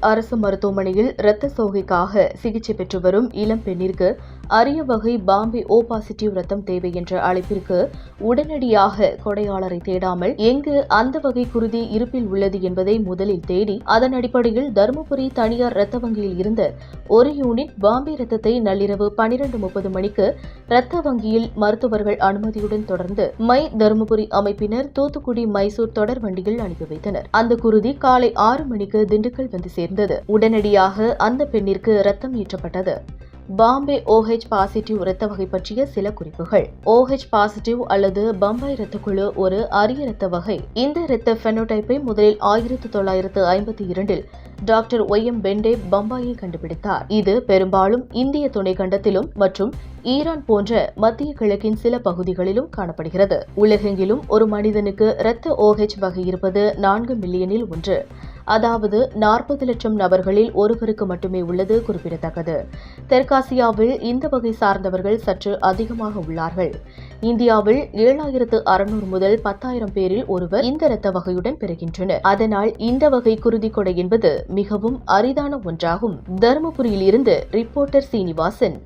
அரசு மருத்துவமனையில் இரத்த சோகைக்காக சிகிச்சை பெற்று வரும் இளம் பெண்ணிற்கு அரிய வகை பாம்பே ஓ பாசிட்டிவ் ரத்தம் தேவை என்ற அழைப்பிற்கு உடனடியாக கொடையாளரை தேடாமல் எங்கு அந்த வகை குருதி இருப்பில் உள்ளது என்பதை முதலில் தேடி அதன் அடிப்படையில் தருமபுரி தனியார் இரத்த வங்கியில் இருந்த ஒரு யூனிட் பாம்பே ரத்தத்தை நள்ளிரவு 12:30 மணிக்கு இரத்த வங்கியில் மருத்துவர்கள் அனுமதியுடன் தொடர்ந்து மை தருமபுரி அமைப்பினர் தூத்துக்குடி மைசூர் தொடர் வண்டியில் அனுப்பி வைத்தனர். அந்த குருதி காலை 6 மணிக்கு திண்டுக்கல் வந்து சேர்ந்தது. உடனடியாக அந்த பெண்ணிற்கு ரத்தம் ஏற்றப்பட்டது. பாம்பே OH பாசிட்டிவ் இரத்த வகை பற்றிய சில குறிப்புகள். OH பாசிட்டிவ் அல்லது பம்பாய் இரத்தக்குழு ஒரு அரிய இரத்த வகை. இந்த இரத்த பெனோடைப்பை முதலில் 1952இல் டாக்டர் OM பெண்டே பம்பாயில் கண்டுபிடித்தார். இது பெரும்பாலும் இந்திய துணைக்கண்டத்திலும் மற்றும் ஈரான் போன்ற மத்திய கிழக்கின் சில பகுதிகளிலும் காணப்படுகிறது. உலகெங்கிலும் ஒரு மனிதனுக்கு இரத்த OH வகை இருப்பது 4 மில்லியனில் 1, அதாவது 40 லட்சம் நபர்களில் ஒருவருக்கு மட்டுமே உள்ளது குறிப்பிடத்தக்கது. தெற்காசியாவில் இந்த வகை சார்ந்தவர்கள் சற்று அதிகமாக உள்ளார்கள். இந்தியாவில் 7600 முதல் 10,000 பேரில் ஒருவர் இந்த இரத்த வகையுடன் பிறக்கின்றனர். அதனால் இந்த வகை குருதி கொடை என்பது மிகவும் அரிதான ஒன்றாகும். தருமபுரியில் இருந்து ரிப்போர்ட்டர் சீனிவாசன்.